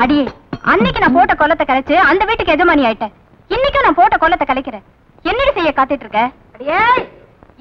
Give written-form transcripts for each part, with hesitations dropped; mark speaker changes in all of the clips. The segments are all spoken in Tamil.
Speaker 1: அடியே, அன்னைக்கு நான் போட்ட கொல்லத்தை கலைச்சு அந்த வீட்டுக்கு எஜமானி ஆயிட்டேன். இன்னைக்கும் நான் போட்ட கொல்லத்தை கலைக்கிறேன். என்னடி செய்ய காத்துட்டு இருக்க? அடியே,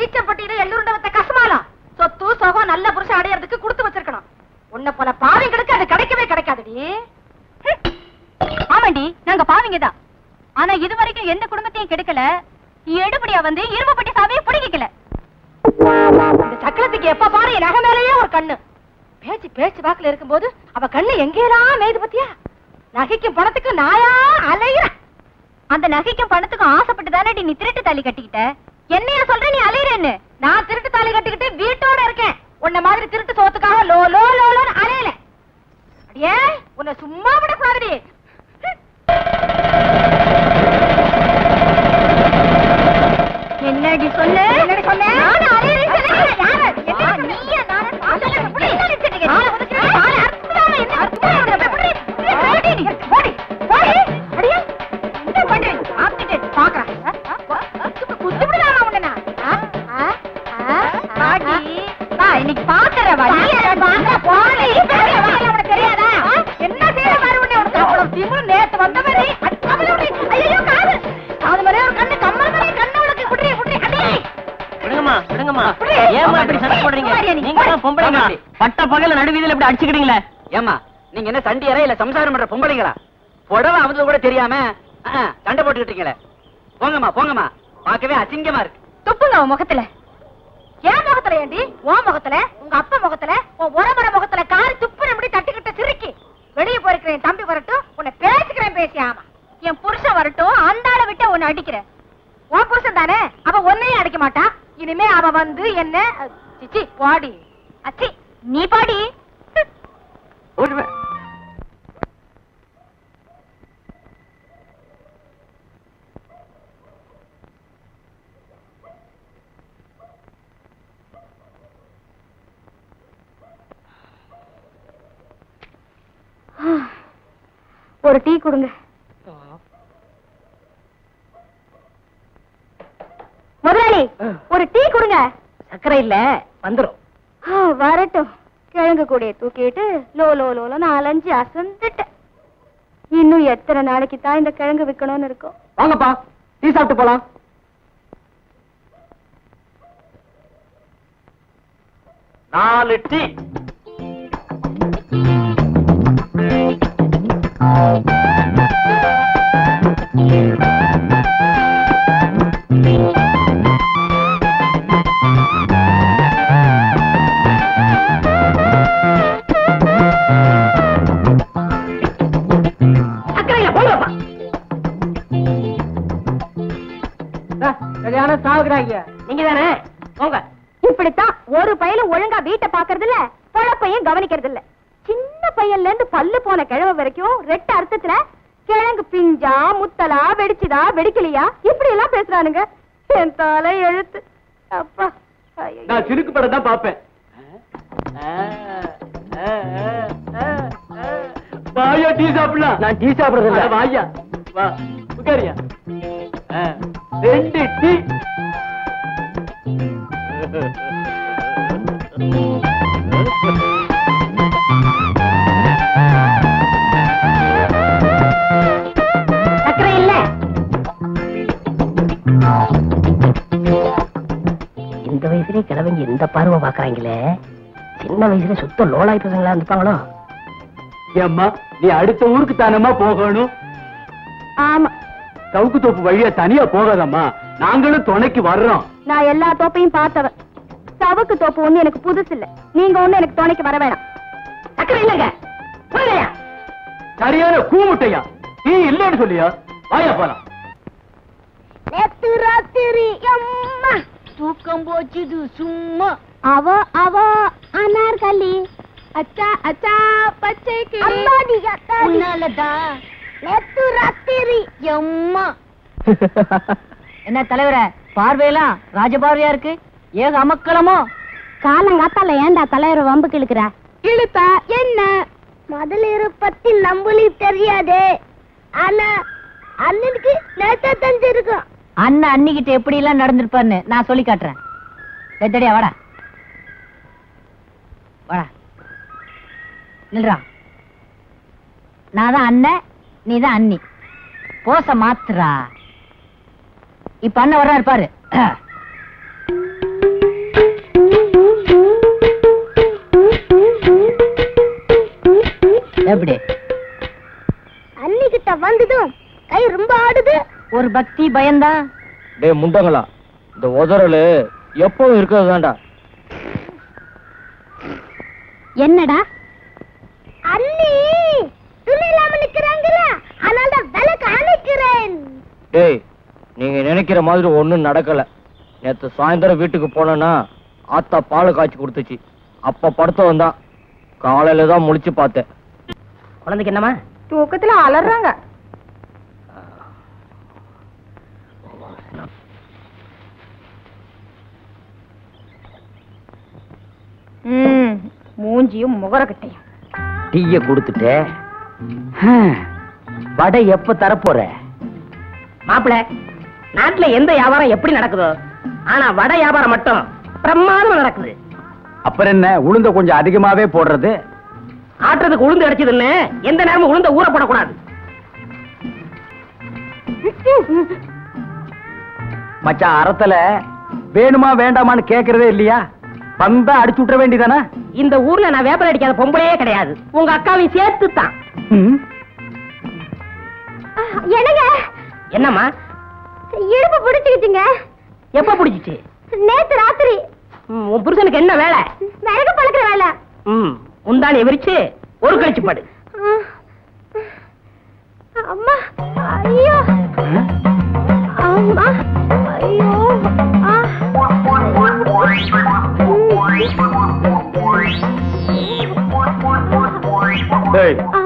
Speaker 1: ஈச்சப்பட்டியில எள்ளுருண்டவத்த கசமாலாம் சொத்து சொகம் நல்ல புருஷன் அடையறதுக்கு கொடுத்து வச்சிருக்கணும். உன்னை போல பாவிங்களுக்கு அது கிடைக்கவே கிடைக்காதுடி. ஆமாண்டி, நாங்க பாவிங்கதான். ஆனா இது வரைக்கும் எந்த குடும்பத்தையும் கெடுக்கல. எடுபடியா வந்து இரும்புப்பட்டி சாவியை பிடிக்கல. இந்த சக்கரத்துக்கு எப்ப பாரு என் நகை மேலேயே ஒரு கண்ணு. பேச்சு வாக்குல இருக்கும்போது அவ கண்ணு எங்கேயெல்லாம் மேய்து பத்தியா? நகைக்கும் பணத்துக்கும் நாயா அலையிற. அந்த நகைக்கும் பணத்துக்கும் ஆசைப்பட்டு தானே நீ திருட்டு தாலி கட்டிக்கிட்ட. என்னையா சொல்ற நீ அலையிறேன்னு? நான் திருட்டு தாலி கட்டிக்கிட்டு வீட்டோட இருக்கேன். உன்ன மாதிரி திருட்டு சோத்துக்காக லோ லோ லோன்னு அலையல. அடியே, உன்னை சும்மா விடக்கூடாதுடி. என்னடி சொன்ன? நானும் அலையிறேன் சொன்னேன். யாரு? நீயா? நானே பாசல புடி. நானே ஒதுக்குறேன். நானே அர்த்தமா என்ன அர்த்தமா புடி. ஓடி ஓடி ஓடி. அடியே, என்ன பண்றீ? ஆத்திட்டு பாக்குறேன். குத்து விடுறாமா உன்னை? பாடி வா, இன்னைக்கு பாக்குற வா. நீ பாக்குற போடி. உனக்கு தெரியாதா? என்ன செய்ய பாரு உன்னை. உனக்கு அவ்வளவு திமிரு. நேத்து வந்தவனே அடிச்சவளே. ஐயோ, காது காது மேல ஒரு கண்ணு கம்மல் மேல கண்ணு உனக்கு குடி குடி. அடி விடுங்கம்மா விடுங்கம்மா. ஏம்மா இப்படி சண்டை போடுறீங்க? நீங்க தான் பொம்பளைங்க. பட்ட பகல நடுவீதில இப்படி அடிச்சுக்கிட்டீங்களே.
Speaker 2: ஏம்மா, நீங்க என்ன சண்டியரா இல்ல சம்சாரம் பண்ற பொம்பளைங்களா? புடவை அவது கூட தெரியாம சண்டை போட்டுக்கிட்டீங்களே. போங்கம்மா போங்கம்மா, பார்க்கவே அசிங்கமா இருக்கு.
Speaker 1: துப்புங்க உன் முகத்துல. ஏன் முகத்துல? ஏண்டி உன் முகத்துல, உங்க அப்பா முகத்துல, உன் உறமுறை முகத்துல காரி துப்புன முடி தட்டிக்கிட்ட சிரிக்கி. வெளியே போயிருக்கிற என் தம்பி வரட்டும், உன்னை பேசிக்கிறேன் பேசி. ஆமா, என் புருஷன் வரட்டும், அந்த ஆளை விட்டு உன்னை அடிக்கிறேன். உன் புருஷன் தானே, அவ உன்னையும் அடிக்க மாட்டா. இனிமே அவ வந்து என்ன சிச்சி பாடி அச்சி நீ பாடி. ஒரு டீ கொடுங்க. முதலாளி, ஒரு டீ கொடுங்க.
Speaker 2: சக்கரை இல்ல, வந்துரும்.
Speaker 1: வரட்டும். கிழங்கு கூடைய தூக்கிட்டு லோ லோ லோல 4-5 அசந்துட்டேன். இன்னும் எத்தனை நாளைக்கு தான் இந்த கிழங்கு விற்கணும்னு இருக்கும்?
Speaker 2: வாங்கப்பா, டீ சாப்பிட்டு போலாம். நாலு டீ. நீங்க தானே?
Speaker 1: இப்படித்தான் ஒரு பையன் ஒழுங்கா வீட்டை பாக்குறது இல்ல, பொழப்பையும் கவனிக்கிறது இல்ல. சின்ன பையன்ல இருந்து பல்லு போன கிழவ வரைக்கும் ரெட்ட அர்த்தத்துல கிழங்கு பிஞ்சா முத்தலா வெடிச்சுதா வெடிக்கலையா இப்படி எல்லாம் பேசுறானுங்க. என் தலை எழுத்து. அப்பா,
Speaker 2: நான் சிறுக்கு படம் தான் பாப்பேன். வாயா டீ சாப்பிடலாம். நான் டீ சாப்பிடுறது இல்ல. வாயா வா உட்காரியா. 2 டீ.
Speaker 1: சக்கரை இல்ல.
Speaker 3: இந்த வயசுலயே கிழவங்க இந்த பார்வை பாக்குறாங்களே, சின்ன வயசுல சுத்த லோலாய் பசங்களா இருப்பாங்களோ.
Speaker 2: ஏம்மா, நீ அடுத்த ஊருக்கு தானம்மா போகணும்?
Speaker 1: ஆமா,
Speaker 2: சவுக்கு தோப்பு வழியா தனியா போகாதம்மா, நாங்களும் துணைக்கு வர்றோம்.
Speaker 1: நான் எல்லா தோப்பையும் பார்த்தவன். சவுக்கு தோப்பு ஒண்ணு எனக்கு புதுசு இல்ல. நீங்க ஒண்ணு எனக்கு துணைக்கு வர வேணாம்.
Speaker 3: சக்கரை இல்லங்க.
Speaker 2: சரியான கூமுட்டையா, நீ இல்லன்னு சொல்லியா? வாயா போலாம்.
Speaker 1: நேத்து ராத்திரி அம்மா
Speaker 3: தூக்கம் போச்சுது சும்மா.
Speaker 1: அவ அவ அனார்கலி அச்சா அச்சா பச்சை கிளி அம்மாடி அத்தாடி
Speaker 3: உன்னாலதான்
Speaker 1: நேத்து ராத்திரி
Speaker 3: அம்மா. என்ன தலைவரே, பார்வையெல்லாம் ராஜபார்வையா இருக்கு. ஏக அமக்களமோ.
Speaker 1: காலங்காத்தால ஏண்டா தலைவரை வம்புக்கு இழுக்கிற? இழுத்தா என்ன? முதலிரு பத்தி நம்புலி தெரியாதே. ஆனா அண்ணனுக்கு நேத்தா தெரிஞ்சிருக்கும்.
Speaker 3: அண்ணன் அன்னிக்கிட்ட எப்படி எல்லாம் நடந்திருப்பாருன்னு நான் சொல்லி காட்டுறேன். வெத்தடியா வாடா.
Speaker 1: வாடா நில்றா. நான் தான் அண்ணன், நீ தான் அண்ணி. போச மாத்துறா. இப்ப அண்ணன் வர்றாரு பாரு. எப்படி
Speaker 4: அண்ணி கிட்ட வந்ததும் கை ரொம்ப ஆடுது.
Speaker 1: ஒரு பக்தி பயம்தான்.
Speaker 5: டேய் முண்டங்களா, இந்த உதறலு எப்பவும் இருக்கிறது தான்டா.
Speaker 4: என்னடா அண்ணி துணி இல்லாம நிக்கிறாங்கல்ல, அதனால தான் விளக்கு அணைக்கிறேன்.
Speaker 5: டேய், நீங்க நினைக்கிற மாதிரி ஒண்ணும் நடக்கல. நேத்து சாயந்தரம் வீட்டுக்கு போனேன்னா ஆத்தா பால் காய்ச்சி கொடுத்துச்சு. அப்ப படுத்தவன் தான், காலையில தான் முழிச்சு பார்த்தேன்.
Speaker 3: குழந்தைக்கு என்னமா?
Speaker 1: தூக்கத்துல அலறாங்க. மூஞ்சியும் முகரக்கட்டையும்.
Speaker 3: டீய கொடுத்துட்டு வடை எப்ப தரப்போற? மாப்பிள, நாட்டுல எந்த வியாபாரம் எப்படி நடக்குதோ, ஆனா வடை வியாபாரம் மட்டும் பிரமாதமா நடக்குது.
Speaker 5: அப்புறம் என்ன, உளுந்த கொஞ்சம் அதிகமாவே போடுறது.
Speaker 3: ஆட்டுறதுக்கு உளுந்து அடைச்சதுன்னு எந்த நேரமும் உளுந்த ஊற போடக்கூடாது.
Speaker 5: மச்சான், அறத்தல வேணுமா வேண்டாமான்னு கேக்குறதே இல்லையா? வந்தா அடிச்சு விட்டுற வேண்டியதானே?
Speaker 3: இந்த ஊர்ல நான் வேப்பல் அடிக்காத பொம்பளையே கிடையாது. உங்க அக்காவையும் சேர்த்து தான்.
Speaker 4: என்னங்க
Speaker 3: என்னம்மா?
Speaker 4: இடுப்பு பிடிச்சுக்கிட்டீங்க.
Speaker 3: எப்ப பிடிச்சிச்சு?
Speaker 4: நேத்து ராத்திரி.
Speaker 3: உன் புருஷனுக்கு என்ன வேலை?
Speaker 4: விறகு பழக்கிற வேலை.
Speaker 3: முந்தானி விரிச்சு ஒரு கழிச்சு படு.
Speaker 4: அம்மா ஐயோ, அம்மா ஐயோ.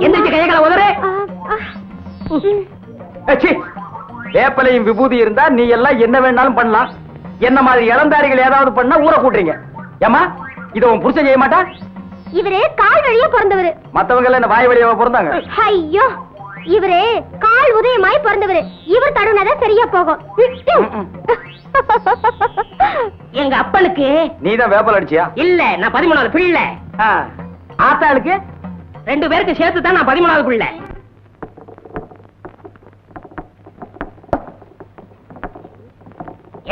Speaker 3: எந்திரிச்சு கையகளை உதறு.
Speaker 5: வேப்பலையும் விபூதி இருந்தா நீ எல்லாம் என்ன வேணாலும் பண்ணலாம். என்ன மாதிரி இளந்தாரிகள் ஏதாவது பண்ணா ஊற கூட்டுறீங்க. ஏமா, இத உன் புருஷன் செய்ய மாட்டா?
Speaker 4: இவரே கால் வழியா பிறந்தவரு.
Speaker 5: மத்தவங்க எல்லாம் என்ன வாய் வழியா பிறந்தாங்க?
Speaker 4: ஐயோ, இவரே கால் உதயமாய் பிறந்தவரு. இவர் தடுனாதான் சரியா போகும்.
Speaker 3: எங்க அப்பனுக்கு
Speaker 5: நீதான் வேப்பல் அடிச்சியா?
Speaker 3: இல்ல, நான் 13வது பிள்ளை.
Speaker 5: ஆத்தாளுக்கு
Speaker 3: 2 பேருக்கு சேர்த்து தான் நான் 13வது பிள்ளை.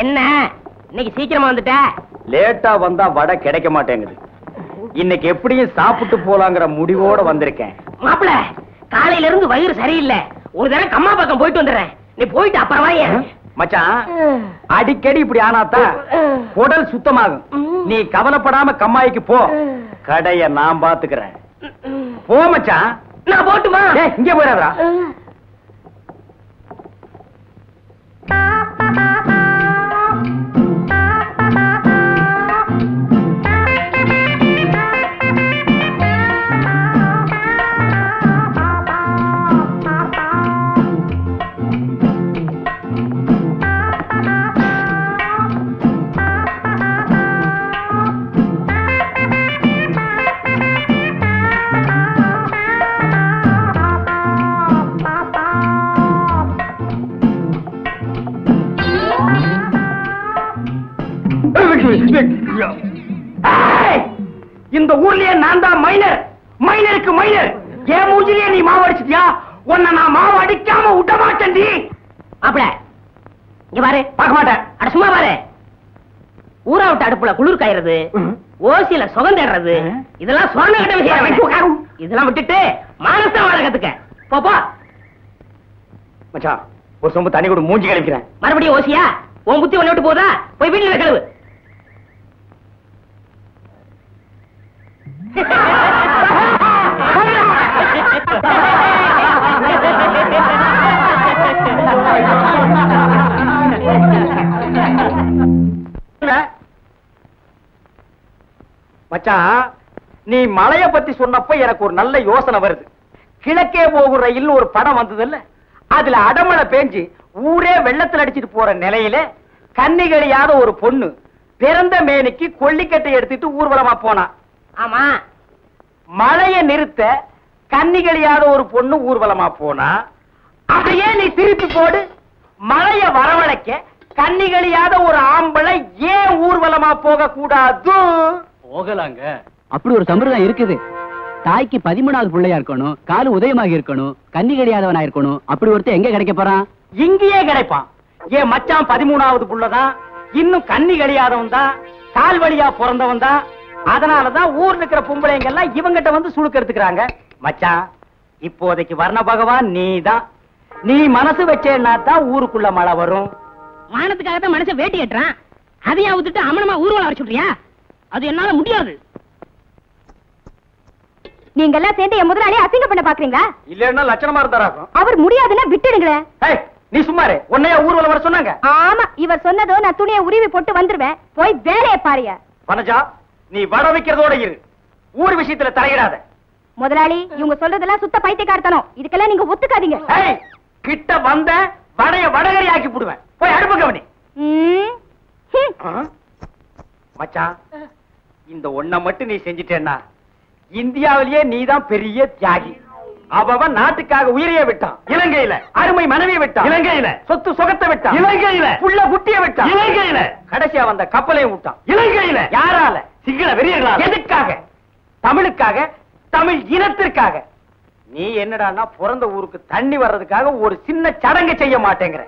Speaker 3: என்ன இன்னைக்கு சீக்கிரமா வந்துட்ட?
Speaker 5: லேட்டா வந்தா வடை கிடைக்க மாட்டேங்குது. இன்னைக்கு எப்படியும் சாப்பிட்டு போலாங்கிற முடிவோட வந்திருக்கேன்.
Speaker 3: மாப்பிள, காலையில இருந்து வயிறு சரியில்லை. ஒரு தடவை கம்மா பக்கம் போயிட்டு வந்துடுறேன். நீ போயிட்டு அப்புறம் வாயே.
Speaker 5: மச்சான், அடிக்கடி இப்படி ஆனாதான் குடல் சுத்தமாகும். நீ கவலைப்படாம கம்மாய்க்கு போ, கடைய நான் பாத்துக்கிறேன். போ மச்சான்.
Speaker 3: நான் போட்டுமா?
Speaker 5: இங்க போயிடாதா? இந்த ஊர்லயே நான் தான் மைனர். மைனருக்கு மைனர். ஏன் மூஞ்சிலேயே நீ மாவு அடிச்சிட்டியா? உன்னை நான் மாவு அடிக்காம விட்ட மாட்டேன்டி.
Speaker 3: மாப்பிள, இங்க பாரு.
Speaker 5: பார்க்க மாட்டேன்.
Speaker 3: அட சும்மா பாரு. ஊரா விட்டு அடுப்புல குளிர் காயறது, ஓசியில சுகம் தேடுறது, இதெல்லாம் சொன்ன கிட்ட விஷயம். இதெல்லாம் விட்டுட்டு மானசா வாழ கத்துக்க. போப்போ.
Speaker 5: மச்சான், ஒரு சொம்பு தண்ணி கூட மூஞ்சி கழிக்கிறேன்.
Speaker 3: மறுபடியும் ஓசியா? உன் புத்தி ஒண்ணு விட்டு போதா? போய் வீட்டுல கழுவு.
Speaker 5: மச்சான், நீ மலைய பத்தி சொன்னப்ப எனக்கு ஒரு நல்ல யோசனை வருது. கிழக்கே போகிற ரயில் ஒரு படம் வந்ததுல்ல, அதுல அடமழை பேஞ்சு ஊரே வெள்ளத்துல அடிச்சிட்டு போற நிலையில கன்னிகளியாத ஒரு பொண்ணு பிறந்த மேனிக்கு கொல்லிக்கட்டை எடுத்துட்டு ஊர்வலமா போனா.
Speaker 3: ஆமா,
Speaker 5: மழைய நிறுத்த கன்னிகளியாத ஒரு பொண்ணு ஊர்வலமா போனா. அதையே நீ திருப்பி போடு. மழைய வரவழைக்க கன்னிகளியாத ஒரு ஆம்பளை ஏன் ஊர்வலமா போக கூடாது?
Speaker 6: போகலாங்க.
Speaker 2: அப்படி ஒரு சம்பிரதாயம் இருக்குது. தாய்க்கு 13வது பிள்ளையா இருக்கணும், காலு உதயமாக இருக்கணும், கன்னி கிடையாதவனா இருக்கணும். அப்படி ஒருத்தர் எங்க கிடைக்க போறான்?
Speaker 5: இங்கேயே கிடைப்பான். ஏன் மச்சான் 13வது புள்ளதான், இன்னும் கன்னி கிடையாதவன் தான், கால் வழியா பிறந்தவன் தான். அதனாலதான் ஊர்ல இருக்கிற பொம்பளைங்க எல்லாம் இவங்கிட்ட வந்து சுழுக்க எடுத்துக்கிறாங்க. மச்சான், இப்போதைக்கு வர்ண பகவான் நீதான். நீ மனசு வச்சேன்னா தான் ஊருக்குள்ள மழை வரும்.
Speaker 3: மானத்துக்காகத்தான் மனுஷன் வேட்டி கட்டுறான். அதையா விட்டுட்டு அமனமா ஊர்வலம் வர சொல்றியா? அது என்னால முடியாது.
Speaker 4: நீங்க எல்லாம் சேர்ந்து என் முதலாளி அசிங்க பண்ண பாக்குறீங்களா?
Speaker 5: இல்லன்னா லட்சணமா இருந்தாராக்கும்.
Speaker 4: அவர் முடியாதுன்னா விட்டுடுங்களேன்.
Speaker 5: நீ சும்மாரு, உன்னையா ஊர்வலம் வர சொன்னாங்க?
Speaker 4: ஆமா, இவர் சொன்னதோ நான் துணியை உருவி போட்டு வந்துருவேன். போய் வேலையை பாருங்க.
Speaker 5: பனஜா, நீ வட வைக்கிறதோட இரு, ஊர் விஷயத்துல தலையிடாத.
Speaker 4: முதலாளி, இவங்க சொல்றதெல்லாம் சுத்த பைத்தியக்காரத்தனம். இதுக்கெல்லாம் நீங்க ஒத்துக்காதீங்க.
Speaker 5: கிட்ட வந்த வடைய வடகரி ஆக்கி போடுவேன். போய் அடுப்பு கவனி. மச்சான், இந்த ஒண்ண மட்டும் நீ செஞ்சிட்டேன்னா இந்தியாவிலேயே நீதான் பெரிய தியாகி. அவன் நாட்டுக்காக உயிரையே விட்டான் இலங்கையில, அருமை மனைவியை விட்டான் இலங்கையில, சொத்து சுகத்தை விட்டான் இலங்கையில, புள்ள குட்டிய விட்டான் இலங்கையில, கடைசியா வந்த கப்பலையும் விட்டான் இலங்கையில. யாரால? சிங்கள வெறியர்களால. எதுக்காக? தமிழுக்காக, தமிழ் இனத்திற்காக. நீ என்னடான்னா பிறந்த ஊருக்கு தண்ணி வர்றதுக்காக ஒரு சின்ன சடங்கு செய்ய மாட்டேங்கிற.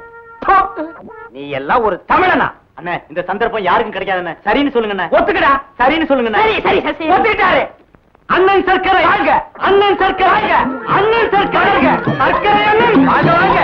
Speaker 5: நீ எல்லாம் ஒரு தமிழனா? அண்ணே, இந்த சந்தர்ப்பம் யாருக்கும் கிடைக்காதுண்ணே. சரின்னு சொல்லுங்க. ஒத்துக்கடா. சரின்னு சொல்லுங்க. சரி சரி, ஒத்துக்கிட்டாரு. அண்ணன் சர்க்கரை வாங்க, அண்ணன் சர்க்கரை வாங்க, அண்ணன் சர்க்கரை வாங்க, சர்க்கரை அண்ணன் வாங்க வாங்க.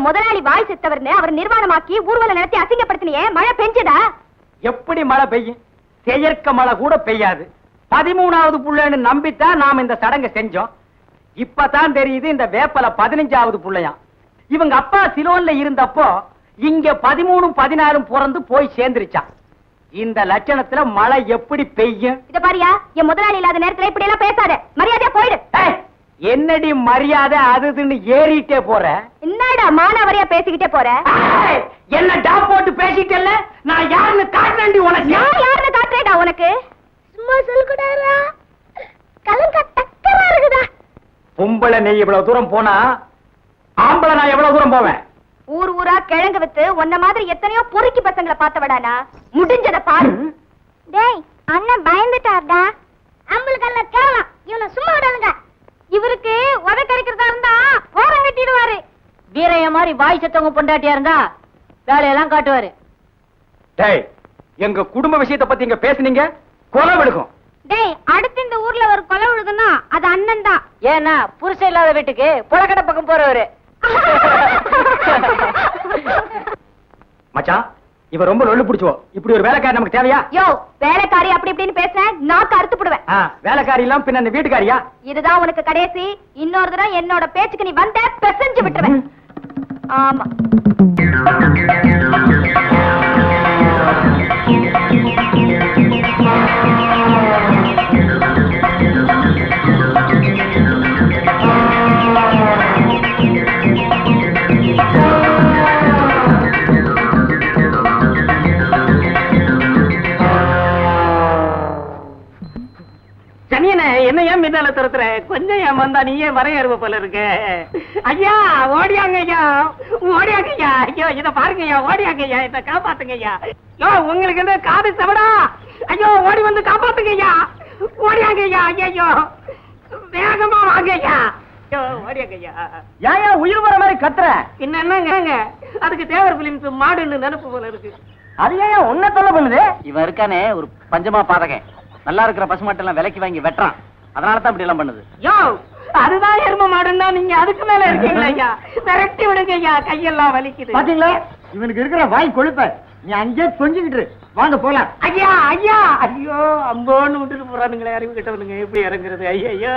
Speaker 4: முதலாளி வாய் செத்தவர்னு அவர் நிர்வாணமாக்கி ஊர்வலம் நடத்தி அசிங்கப்படுத்தினியே, மழை பெஞ்சதா?
Speaker 5: எப்படி மழை பெய்யும்? செயற்க மழை கூட பெய்யாது. 13வது புள்ளைன்னு நம்பித்தான் நாம இந்த சடங்கை செஞ்சோம். இப்பதான் தெரியுது இந்த வேப்பல 15வது புள்ளையா. இவங்க அப்பா சிலோன்ல இருந்தப்போ இங்க 13 14 பிறந்து போய் சேர்ந்துருச்சான். இந்த லட்சணத்துல மழை எப்படி பெய்யும்?
Speaker 4: இத பாரியா, என் முதலாளி இல்லாத நேரத்துல இப்படி எல்லாம் பேசாத. மரியாதையா போயிடு.
Speaker 5: என்னடி மரியாதை அதுன்னு ஏறிட்டே போற?
Speaker 4: என்னடா மானாவரியா பேசிக்கிட்டே போற?
Speaker 5: என்ன டாப் போட்டு பேசிட்டேல்ல, நான் யாருன்னு காட்டுறேன்டி உனக்கு.
Speaker 4: நான் யாருன்னு காட்டுறேடா உனக்கு? சும்மா சொல்லுடா, கலங்க டக்கரா இருக்குடா.
Speaker 5: பொம்பளை நீ இவ்வளவு தூரம் போனா ஆம்பளை நான் எவ்வளவு தூரம் போவேன்?
Speaker 4: ஊர் ஊரா கிழங்கு வித்து உன்ன மாதிரி எத்தனையோ பொறுக்கி பசங்களை பார்த்தவடானா, முடிஞ்சத பாரு. டேய், அண்ணன் பயந்துட்டார்டா. அம்பளுக்கெல்லாம் கேவலம், இவனை சும்மா விடாதுங்க. இவருக்கு உதை கிடைக்கிறதா இருந்தா ஓரம் கட்டிடுவாரு.
Speaker 1: வீரைய மாதிரி வாய் செத்தவங்க பொண்டாட்டியா இருந்தா வேலையெல்லாம் காட்டுவாரு.
Speaker 5: டேய், எங்க குடும்ப விஷயத்தை பத்தி இங்க பேசுனீங்க, கொலை விழுகும்.
Speaker 4: டேய், அடுத்து இந்த ஊர்ல ஒரு கொலை விழுகுன்னா அது அண்ணன் தான்.
Speaker 1: ஏன்னா புருஷன் இல்லாத வீட்டுக்கு புலக்கடை பக்கம் போறவரு.
Speaker 5: மச்சான், இவ ரொம்ப லொள்ளு பிடிச்சோ. இப்படி ஒரு வேலைக்காரி நமக்கு தேவையா?
Speaker 4: யோ, வேலைக்காரி அப்படி இப்படின்னு பேசுறேன், நாக்கு அறுத்து போடுவேன்.
Speaker 5: வேலைக்காரி எல்லாம் பின்ன இந்த வீட்டுக்காரியா?
Speaker 4: இதுதான் உனக்கு கடைசி. இன்னொரு தடவை என்னோட பேச்சுக்கு நீ வந்த பெசஞ்சு விட்டுருவேன். ஆமா.
Speaker 3: என்ன ஏன் மின்னால துரத்துற? கொஞ்சம் ஏன் வந்தா நீ ஏன் வரையறுவ போல இருக்கு. ஐயா ஓடியாங்க ஐயா, ஓடியாங்க ஐயா. ஐயோ இத பாருங்க ஐயா, ஓடியாங்க ஐயா, இத காப்பாத்துங்க ஐயா. யோ உங்களுக்கு என்ன காது சவடா? ஐயோ ஓடி வந்து காப்பாத்துங்க ஐயா, ஓடியாங்க ஐயா. ஐயோ வேகமா வாங்க ஐயா. ஐயோ ஓடியாங்க ஐயா.
Speaker 5: ஏயா உயிர் வர மாதிரி கத்துற?
Speaker 3: பின்ன என்னங்க, அதுக்கு தேவர் பிலிம்ஸ் மாடுன்னு நினைப்பு போல இருக்கு.
Speaker 5: அது ஏன் உன்ன தொல்லை பண்ணுது?
Speaker 2: இவன் இருக்கானே ஒரு பஞ்சமா பாதகன், நல்லா இருக்கிற பசுமாட்டெல்லாம் விலைக்கு வாங்கி வெட்டுறான். அதனாலதான் இப்படி எல்லாம் பண்ணுது.
Speaker 3: யோ அதுதான் எரும மாடுன்னா நீங்க அதுக்கு மேல இருக்கீங்களா ஐயா? விரட்டி விடுங்க ஐயா, கையெல்லாம் வலிக்குது.
Speaker 5: பாத்தீங்களா இவனுக்கு இருக்கிற வாய் கொழுப்ப. நீ அங்கே கொஞ்சிக்கிட்டு வாங்க போலாம்.
Speaker 3: ஐயா ஐயா, ஐயோ அம்போன்னு விட்டுட்டு போறானுங்களே, அறிவு கிட்டவனுங்க எப்படி இறங்குறது? ஐயா